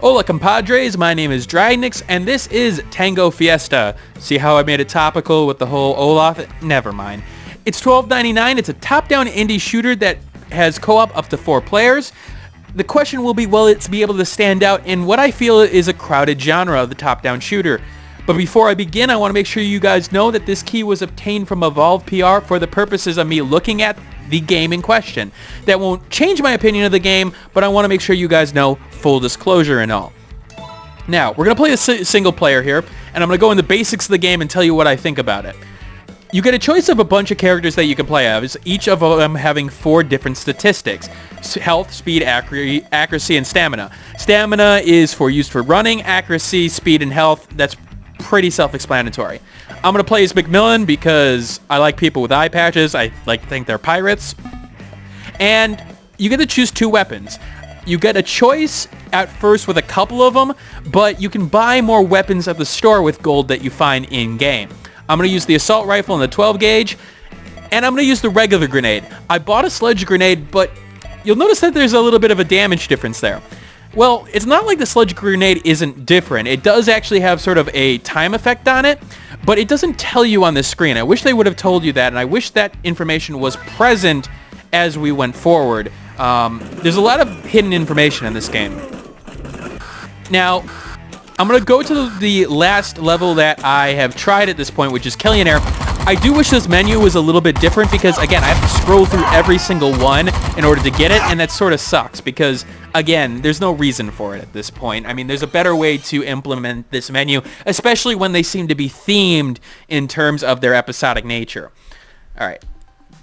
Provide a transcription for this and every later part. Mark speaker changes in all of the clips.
Speaker 1: Hola compadres, my name is Dragnix, and this is Tango Fiesta. See how I made it topical with the whole Olaf? Never mind. It's $12.99, it's a top-down indie shooter that has co-op up to 4 players. The question will be, will it be able to stand out in what I feel is a crowded genre of the top-down shooter? But before I begin, I want to make sure you guys know that this key was obtained from evolve.pr for the purposes of me looking at the game in question. That won't change my opinion of the game, but I want to make sure you guys know, full disclosure and all. Now, we're going to play a single player here, and I'm going to go into the basics of the game and tell you what I think about it. You get a choice of a bunch of characters that you can play as, each of them having 4 different statistics: health, speed, accuracy, and stamina. Stamina is used for running, accuracy, speed, and health. That's pretty self-explanatory. I'm going to play as Macmillan because I like people with eye patches. I think they're pirates. And you get to choose 2 weapons. You get a choice at first with a couple of them, but you can buy more weapons at the store with gold that you find in-game. I'm going to use the assault rifle and the 12 gauge, and I'm going to use the regular grenade. I bought a sledge grenade, but you'll notice that there's a little bit of a damage difference there. Well, it's not like the sledge grenade isn't different. It does actually have sort of a time effect on it, but it doesn't tell you on the screen. I wish they would have told you that, and I wish that information was present as we went forward. There's a lot of hidden information in this game. Now, I'm going to go to the last level that I have tried at this point, which is Kellionaire. I do wish this menu was a little bit different because, again, I have to scroll through every single one in order to get it, and that sort of sucks because, again, there's no reason for it at this point. I mean, there's a better way to implement this menu, especially when they seem to be themed in terms of their episodic nature. All right.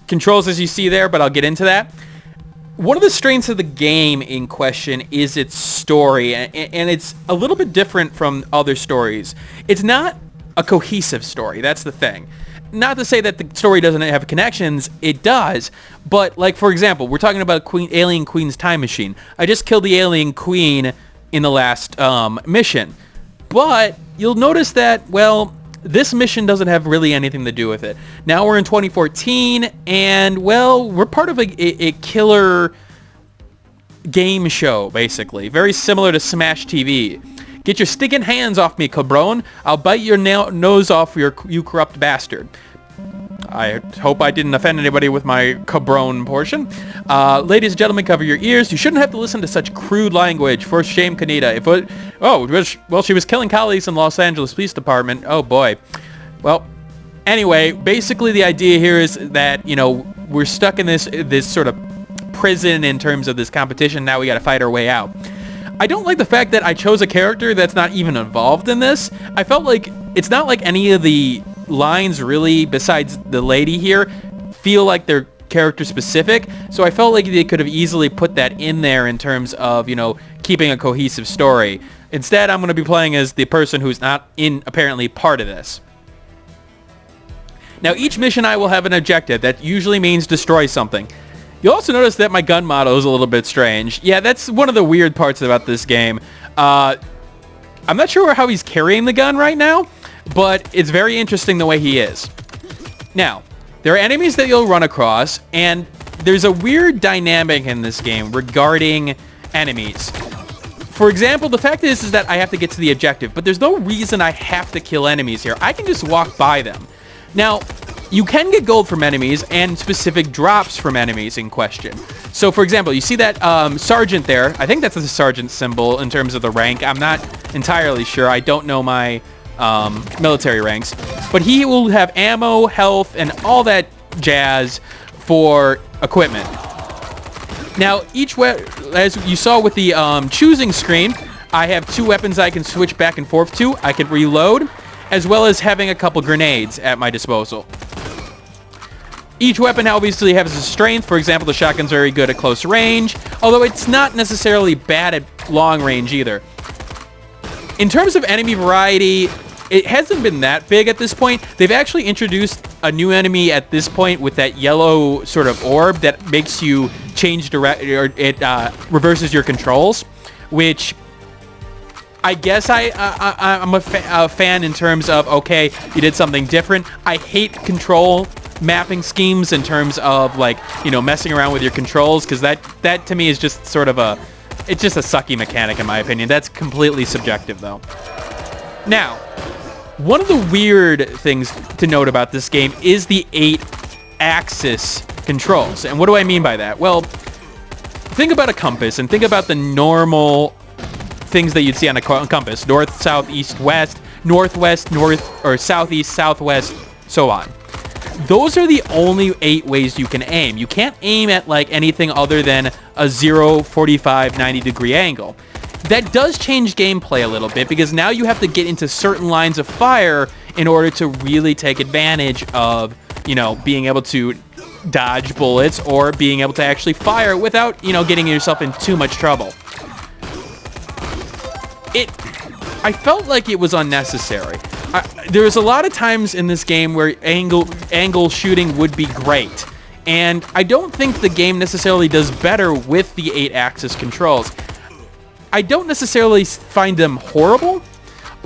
Speaker 1: Controls as you see there, but I'll get into that. One of the strengths of the game in question is its story, and it's a little bit different from other stories. It's not a cohesive story, that's the thing. Not to say that the story doesn't have connections, it does, but like for example, we're talking about Alien Queen's time machine. I just killed the Alien Queen in the last mission, but you'll notice that, well, this mission doesn't have really anything to do with it. Now we're in 2014, and, well, we're part of a killer game show, basically. Very similar to Smash TV. Get your stinking hands off me, cabron. I'll bite your nose off, you corrupt bastard. I hope I didn't offend anybody with my cabron portion. Ladies and gentlemen, cover your ears. You shouldn't have to listen to such crude language. For shame, Kanita. Well, she was killing colleagues in Los Angeles Police Department. Oh, boy. Well, anyway, basically the idea here is that, you know, we're stuck in this sort of prison in terms of this competition. Now we got to fight our way out. I don't like the fact that I chose a character that's not even involved in this. I felt like it's not like any of the lines really, besides the lady here, feel like they're character specific. So I felt like they could have easily put that in there in terms of, you know, keeping a cohesive story. Instead, I'm going to be playing as the person who's not apparently part of this. Now, each mission I will have an objective. That usually means destroy something. You'll also notice that my gun model is a little bit strange. Yeah, that's one of the weird parts about this game. I'm not sure how he's carrying the gun right now, but it's very interesting the way he is. Now, there are enemies that you'll run across, and there's a weird dynamic in this game regarding enemies. For example, the fact is that I have to get to the objective, but there's no reason I have to kill enemies here. I can just walk by them. Now, you can get gold from enemies and specific drops from enemies in question. So, for example, you see that sergeant there. I think that's the sergeant symbol in terms of the rank. I'm not entirely sure. I don't know my military ranks. But he will have ammo, health, and all that jazz for equipment. Now, as you saw with the choosing screen, I have 2 weapons I can switch back and forth to. I can reload, as well as having a couple grenades at my disposal. Each weapon obviously has a strength. For example, the shotgun's very good at close range, although it's not necessarily bad at long range either. In terms of enemy variety, it hasn't been that big at this point. They've actually introduced a new enemy at this point with that yellow sort of orb that makes you change it reverses your controls, which I guess I'm a fan in terms of, okay, you did something different. I hate control mapping schemes in terms of, like, you know, messing around with your controls, because that to me is just sort of it's just a sucky mechanic in my opinion. That's completely subjective though. Now, one of the weird things to note about this game is the 8-axis controls. And what do I mean by that? Well, think about a compass and think about the normal things that you'd see on a compass: north, south, east, west, northwest, north, or southeast, southwest, so on. Those are the only 8 ways you can aim. You can't aim at like anything other than a 0, 45, 90 degree angle. That does change gameplay a little bit, because now you have to get into certain lines of fire in order to really take advantage of, you know, being able to dodge bullets or being able to actually fire without, you know, getting yourself in too much trouble. I felt like it was unnecessary. There's a lot of times in this game where angle shooting would be great, and I don't think the game necessarily does better with the 8-axis controls. I don't necessarily find them horrible,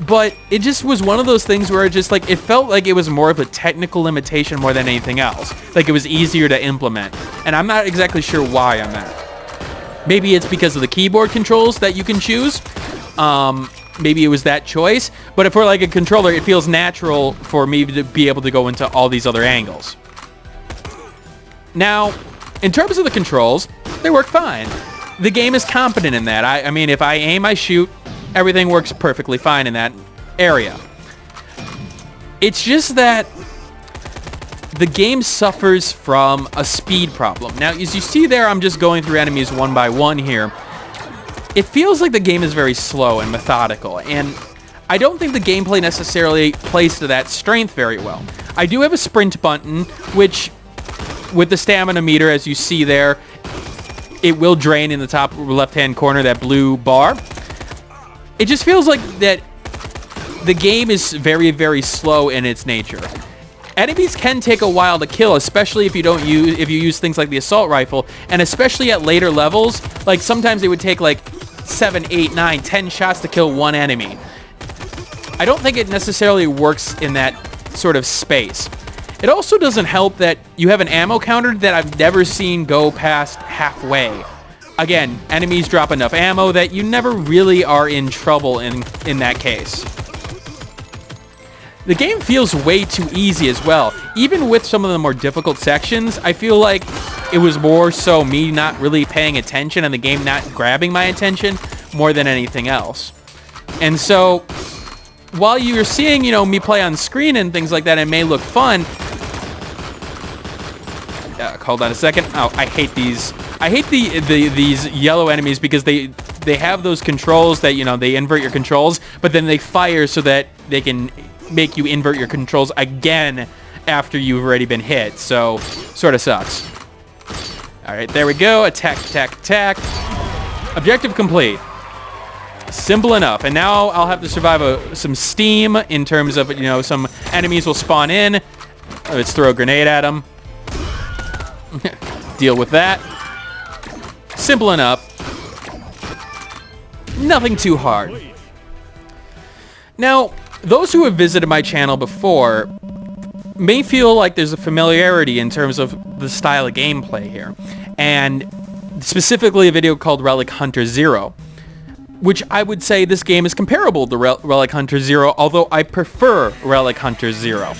Speaker 1: but it just was one of those things where it felt like it was more of a technical limitation more than anything else. Like it was easier to implement, and I'm not exactly sure why on that. Maybe it's because of the keyboard controls that you can choose. Maybe it was that choice, but for like a controller, it feels natural for me to be able to go into all these other angles. Now, in terms of the controls, they work fine. The game is competent in that. I mean, if I aim, I shoot, everything works perfectly fine in that area. It's just that the game suffers from a speed problem. Now, as you see there, I'm just going through enemies one by one here. It feels like the game is very slow and methodical, and I don't think the gameplay necessarily plays to that strength very well. I do have a sprint button, which, with the stamina meter, as you see there, it will drain in the top left-hand corner, that blue bar. It just feels like that the game is very, very slow in its nature. Enemies can take a while to kill, especially if you use things like the assault rifle, and especially at later levels. Like sometimes it would take like 7, 8, 9, 10 shots to kill one enemy. I don't think it necessarily works in that sort of space. It also doesn't help that you have an ammo counter that I've never seen go past halfway. Again, enemies drop enough ammo that you never really are in trouble in that case. The game feels way too easy as well. Even with some of the more difficult sections, I feel like it was more so me not really paying attention and the game not grabbing my attention more than anything else. And so, while you're seeing, you know, me play on screen and things like that, it may look fun. Hold on a second. Oh, I hate these. I hate these yellow enemies because they have those controls that, you know, they invert your controls, but then they fire so that they can make you invert your controls again after you've already been hit. So, sort of sucks. All right, there we go. Attack, attack, attack. Objective complete. Simple enough. And now I'll have to survive some steam in terms of, you know, some enemies will spawn in. Let's throw a grenade at them. Deal with that. Simple enough. Nothing too hard. Now, those who have visited my channel before may feel like there's a familiarity in terms of the style of gameplay here, and specifically a video called Relic Hunter Zero, which I would say this game is comparable to Relic Hunter Zero, although I prefer Relic Hunter Zero.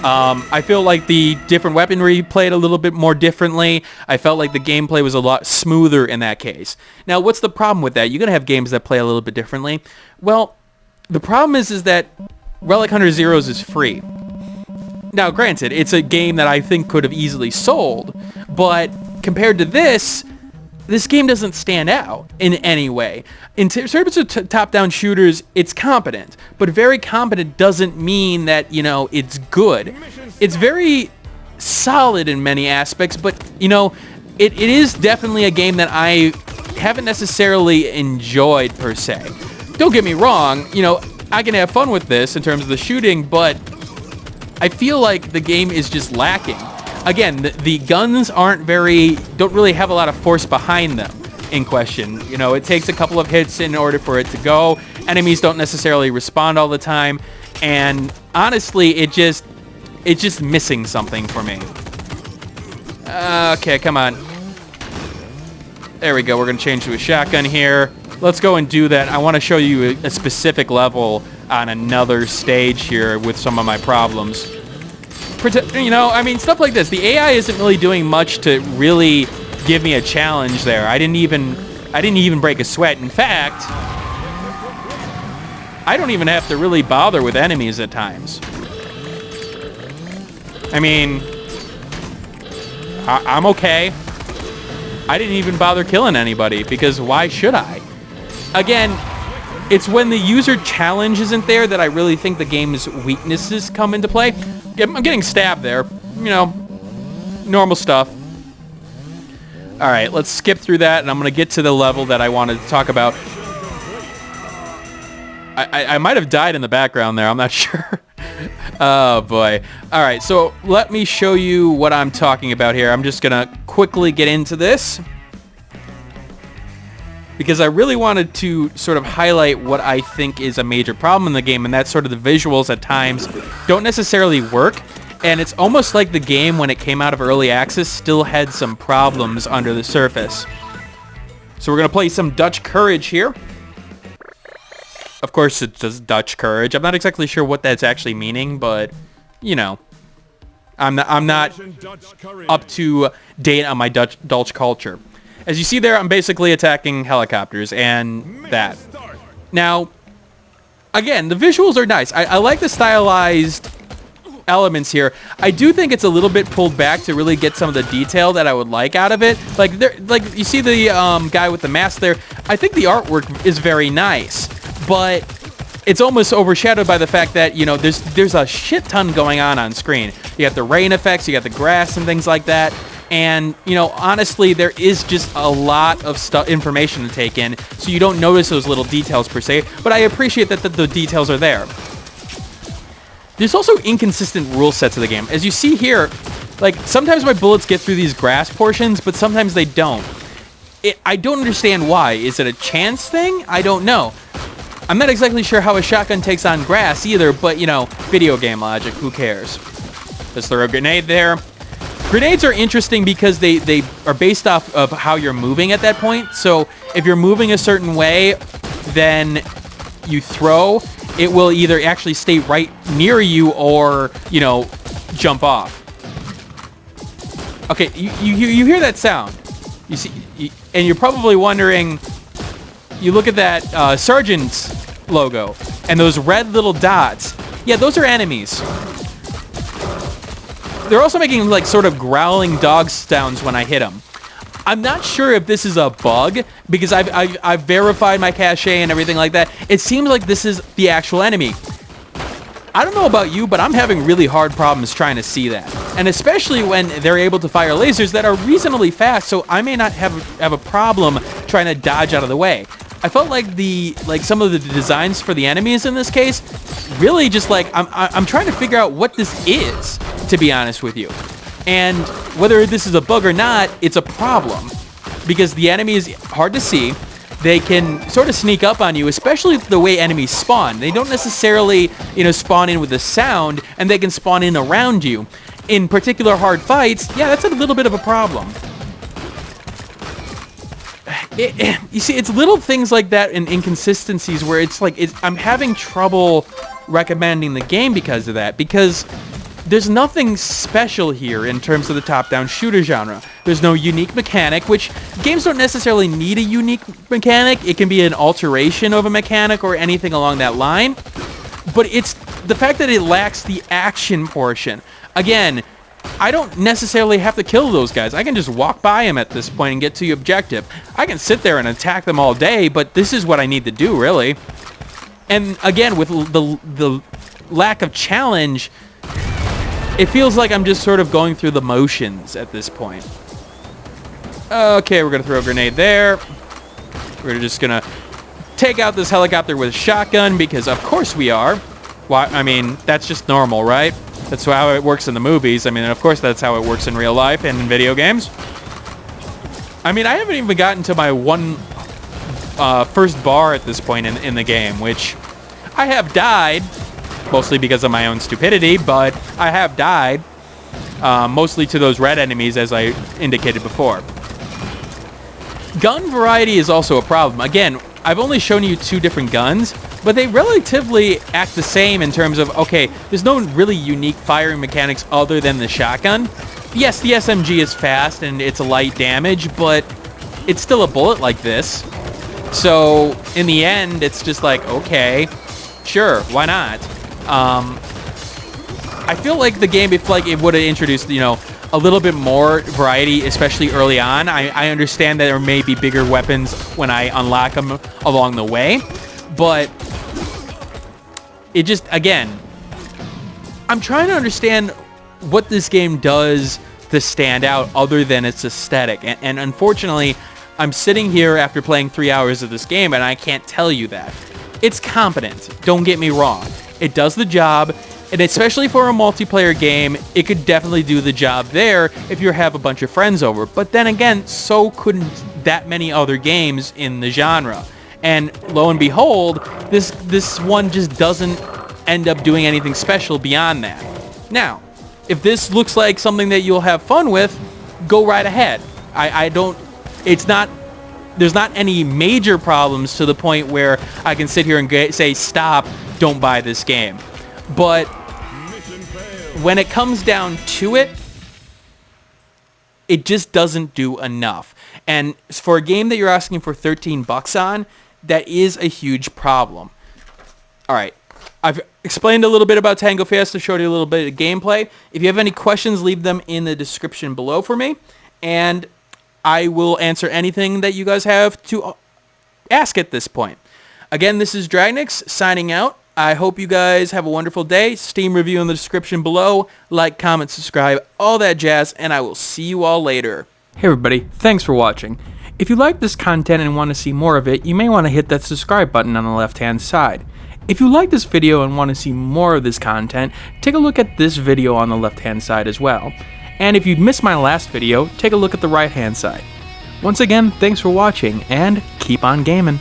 Speaker 1: I feel like the different weaponry played a little bit more differently. I felt like the gameplay was a lot smoother in that case. Now, what's the problem with that? You're going to have games that play a little bit differently. Well, the problem is that Relic Hunter Zeroes is free. Now, granted, it's a game that I think could have easily sold, but compared to this game doesn't stand out in any way. In terms of top-down shooters, it's competent, but very competent doesn't mean that, you know, it's good. It's very solid in many aspects, but, you know, it is definitely a game that I haven't necessarily enjoyed per se. Don't get me wrong, you know, I can have fun with this in terms of the shooting, but I feel like the game is just lacking. Again, the guns don't really have a lot of force behind them in question. You know, it takes a couple of hits in order for it to go, Enemies don't necessarily respond all the time, and honestly, it's just missing something for me. Okay, come on. There we go. We're going to change to a shotgun here. Let's go and do that. I want to show you a specific level on another stage here with some of my problems. You know, I mean, stuff like this. The AI isn't really doing much to really give me a challenge there. I didn't even break a sweat. In fact, I don't even have to really bother with enemies at times. I mean, I'm okay. I didn't even bother killing anybody because why should I? Again, it's when the user challenge isn't there that I really think the game's weaknesses come into play. I'm getting stabbed there. You know, normal stuff. All right, let's skip through that, and I'm going to get to the level that I wanted to talk about. I might have died in the background there. I'm not sure. Oh, boy. All right, so let me show you what I'm talking about here. I'm just going to quickly get into this, because I really wanted to sort of highlight what I think is a major problem in the game, and that's sort of the visuals at times don't necessarily work, and it's almost like the game, when it came out of early access, still had some problems under the surface. So we're going to play some Dutch Courage here. Of course, it's just Dutch Courage. I'm not exactly sure what that's actually meaning, but, you know, I'm not up to date on my Dutch culture. As you see there, I'm basically attacking helicopters and that. Now, again, the visuals are nice. I like the stylized elements here. I do think it's a little bit pulled back to really get some of the detail that I would like out of it. Like you see the guy with the mask there. I think the artwork is very nice, but it's almost overshadowed by the fact that, you know, there's a shit ton going on screen. You got the rain effects, you got the grass and things like that. And, you know, honestly, there is just a lot of information to take in, so you don't notice those little details per se, but I appreciate that the details are there. There's also inconsistent rule sets of the game. As you see here, like, sometimes my bullets get through these grass portions, but sometimes they don't. I don't understand why. Is it a chance thing? I don't know. I'm not exactly sure how a shotgun takes on grass either, but, you know, video game logic, who cares? Let's throw a grenade there. Grenades are interesting because they are based off of how you're moving at that point. So if you're moving a certain way, then you throw, it will either actually stay right near you or, you know, jump off. Okay, you hear that sound. You see, and you're probably wondering, you look at that Sergeant's logo and those red little dots. Yeah, those are enemies. They're also making, like, sort of growling dog sounds when I hit them. I'm not sure if this is a bug, because I've verified my cache and everything like that. It seems like this is the actual enemy. I don't know about you, but I'm having really hard problems trying to see that. And especially when they're able to fire lasers that are reasonably fast, so I may not have a problem trying to dodge out of the way. I felt like some of the designs for the enemies in this case, really just like, I'm trying to figure out what this is, to be honest with you. And whether this is a bug or not, it's a problem, because the enemy is hard to see. They can sort of sneak up on you, especially the way enemies spawn. They don't necessarily, you know, spawn in with a sound, and they can spawn in around you. In particular hard fights, yeah, that's a little bit of a problem. You see, it's little things like that and inconsistencies where it's like, I'm having trouble recommending the game because of that, because there's nothing special here in terms of the top-down shooter genre. There's no unique mechanic, which games don't necessarily need a unique mechanic. It can be an alteration of a mechanic or anything along that line. But it's the fact that it lacks the action portion. Again, I don't necessarily have to kill those guys. I can just walk by them at this point and get to the objective. I can sit there and attack them all day, but this is what I need to do, really. And again, with the lack of challenge, it feels like I'm just sort of going through the motions at this point. Okay, we're going to throw a grenade there. We're just going to take out this helicopter with a shotgun, because of course we are. Why? I mean, that's just normal, right? That's how it works in the movies. I mean, of course that's how it works in real life and in video games. I mean, I haven't even gotten to my one first bar at this point in the game, which I have died, mostly because of my own stupidity, but I have died, mostly to those red enemies, as I indicated before. Gun variety is also a problem. Again, I've only shown you 2 different guns, but they relatively act the same in terms of, okay, there's no really unique firing mechanics other than the shotgun. Yes, the SMG is fast and it's a light damage, but it's still a bullet like this. So, in the end, it's just like, okay, sure, why not? I feel like the game, if like it would have introduced, you know, a little bit more variety, especially early on. I understand that there may be bigger weapons when I unlock them along the way, but it just, again, I'm trying to understand what this game does to stand out other than its aesthetic. And unfortunately, I'm sitting here after playing 3 hours of this game, and I can't tell you that. It's competent, don't get me wrong. It does the job, and especially for a multiplayer game, it could definitely do the job there if you have a bunch of friends over. But then again, so couldn't that many other games in the genre. And lo and behold, this one just doesn't end up doing anything special beyond that. Now, if this looks like something that you'll have fun with, go right ahead. There's not any major problems to the point where I can sit here and say, stop, don't buy this game. But when it comes down to it, it just doesn't do enough. And for a game that you're asking for $13 on, that is a huge problem. All right. I've explained a little bit about Tango Fiesta, showed you a little bit of gameplay. If you have any questions, leave them in the description below for me, and I will answer anything that you guys have to ask at this point. Again, this is Dragnix signing out. I hope you guys have a wonderful day. Steam review in the description below. Like, comment, subscribe, all that jazz, and I will see you all later. Hey everybody, thanks for watching. If you like this content and want to see more of it, you may want to hit that subscribe button on the left-hand side. If you like this video and want to see more of this content, take a look at this video on the left-hand side as well. And if you missed my last video, take a look at the right-hand side. Once again, thanks for watching, and keep on gaming.